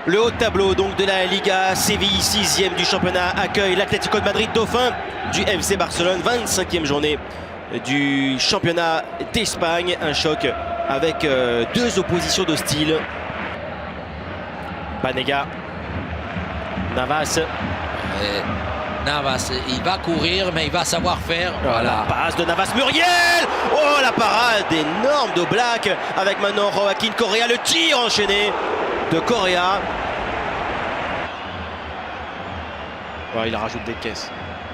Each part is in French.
Le haut de tableau donc de la Liga, Séville, 6e du championnat, accueille l'Atlético de Madrid, dauphin du FC Barcelone, 25e journée du championnat d'Espagne. Un choc avec deux oppositions de style. Banega, Navas. Navas, il va courir, mais il va savoir faire. Voilà. Passe de Navas, Muriel. Oh, la parade énorme de Black avec maintenant Joaquín Correa. Le tir enchaîné de Correa. Ouais, il rajoute des caisses.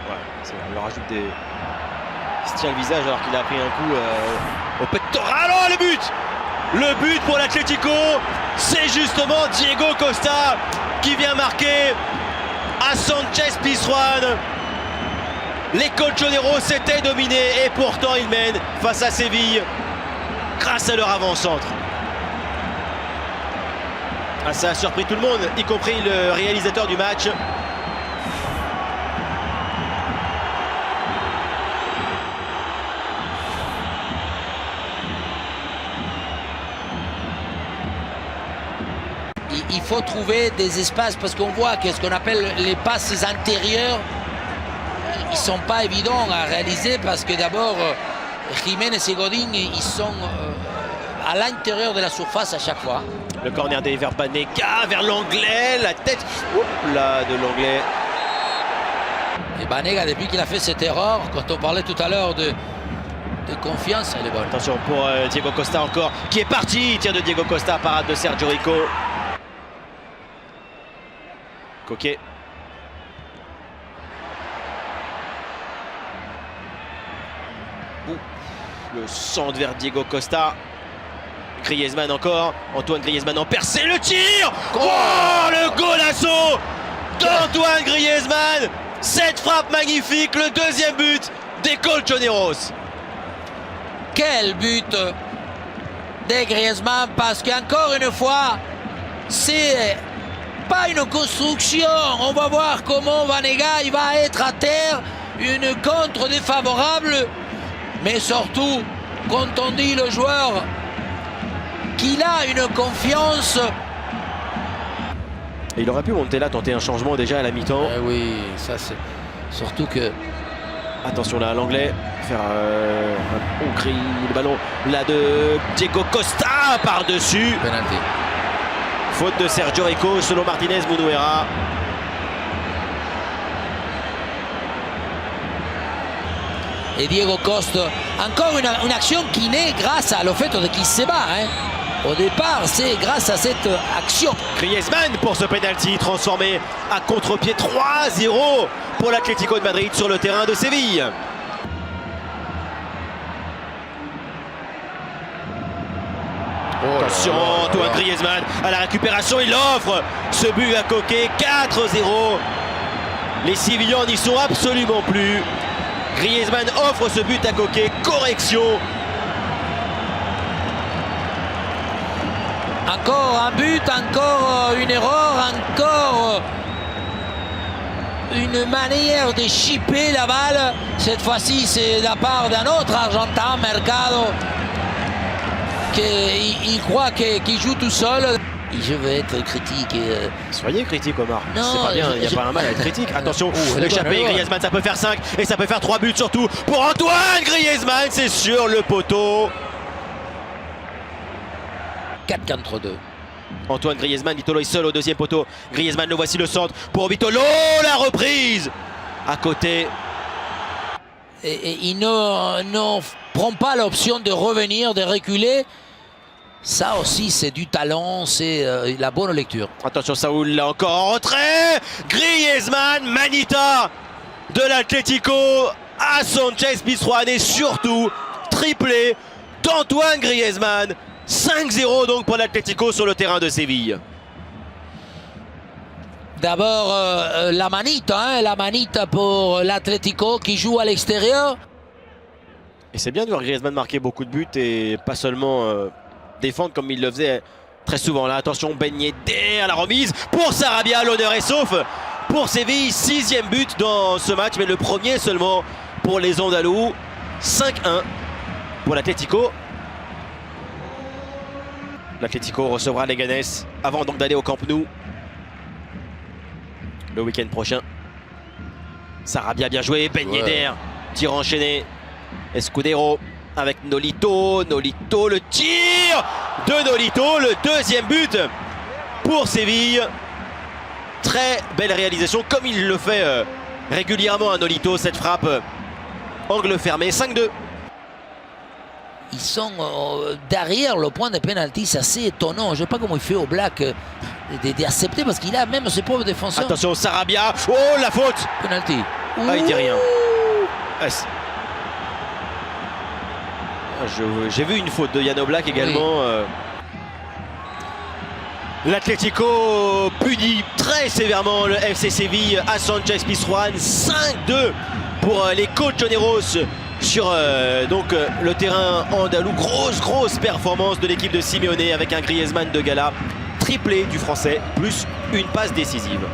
Ouais, il rajoute des... Il se tient le visage alors qu'il a pris un coup au pectoral. Oh, le but! Le but pour l'Atlético, c'est justement Diego Costa qui vient marquer à Sánchez Pizjuán. Les colchoneros s'étaient dominés et pourtant ils mènent face à Séville grâce à leur avant-centre. Ah, ça a surpris tout le monde, y compris le réalisateur du match. Il faut trouver des espaces parce qu'on voit que ce qu'on appelle les passes intérieures, ils ne sont pas évidents à réaliser parce que d'abord, Jiménez et Godin, ils sont à l'intérieur de la surface à chaque fois. Le corner des vers Banega, vers l'anglais, la tête là, de l'anglais. Et Banega, depuis qu'il a fait cette erreur, quand on parlait tout à l'heure de confiance, elle est bonne. Attention pour Diego Costa encore, qui est parti. Tir de Diego Costa, parade de Sergio Rico. Coquet. Le centre vers Diego Costa. Griezmann encore. Antoine Griezmann en percé. Le tir. Oh, le golasso d'Antoine Griezmann. Cette frappe magnifique. Le deuxième but des colchoneros. Quel but de Griezmann, parce qu'encore une fois, c'est pas une construction. On va voir comment Banega il va être à terre. Une contre défavorable. Mais surtout, quand on dit le joueur qu'il a une confiance. Et il aurait pu monter là, tenter un changement déjà à la mi-temps. Oui, ça c'est surtout que... Attention là, l'anglais, faire on crie le ballon là de Diego Costa par-dessus. Penalty. Faute de Sergio Rico selon Martinez Munuera. Et Diego Costa, encore une action qui naît grâce à le fait qu'il se bat. Au départ, c'est grâce à cette action. Griezmann pour ce penalty transformé à contre-pied. 3-0 pour l'Atlético de Madrid sur le terrain de Séville. Attention, Antoine Griezmann à la récupération, il offre ce but à Coquet. 4-0. Les Sévillans n'y sont absolument plus. Griezmann offre ce but à Coquet. Correction. Encore un but, encore une erreur, encore une manière de chipper la balle. Cette fois-ci, c'est de la part d'un autre Argentin, Mercado, qui croit qu'il joue tout seul. Je veux être critique. Soyez critique, Omar. Non, c'est pas bien, il n'y a pas un mal à être critique. Attention, l'échappée, Griezmann, ça peut faire 5 et ça peut faire 3 buts surtout pour Antoine Griezmann. C'est sur le poteau. 4 contre 2. Antoine Griezmann, Vitolo est seul au deuxième poteau. Griezmann, le voici le centre pour Vitolo. La reprise à côté. Et il ne prend pas l'option de revenir, de reculer. Ça aussi, c'est du talent, c'est la bonne lecture. Attention, Saoul, là encore en retrait. Griezmann, Manita de l'Atlético à Sánchez Pizjuán et surtout triplé d'Antoine Griezmann. 5-0 donc pour l'Atlético sur le terrain de Séville. D'abord la manita pour l'Atlético qui joue à l'extérieur. Et c'est bien de voir Griezmann marquer beaucoup de buts et pas seulement défendre comme il le faisait très souvent. Là, attention, Ben Yedder à la remise pour Sarabia, l'honneur est sauf pour Séville. 6e but dans ce match, mais le premier seulement pour les Andalous. 5-1 pour l'Atlético. L'Atlético recevra Leganés avant donc d'aller au Camp Nou. le week-end prochain. Sarabia bien joué, Ben Yedder, tir enchaîné. Escudero avec Nolito, Nolito le tir de Nolito, le deuxième but pour Séville. Très belle réalisation, comme il le fait régulièrement à Nolito, cette frappe angle fermé, 5-2. Ils sont derrière le point de pénalty, c'est assez étonnant. Je ne sais pas comment il fait au Black d'accepter parce qu'il a même ses pauvres défenseurs. Attention, Sarabia, oh la faute. Penalty. Ah, il dit rien. J'ai vu une faute de Jan Oblak également. Oui. L'Atlético punit très sévèrement le FC Séville à Sanchez Pizjuán. 5-2 pour les Colchoneros sur le terrain andalou. Grosse performance de l'équipe de Simeone avec un Griezmann de gala. Triplé du français plus une passe décisive.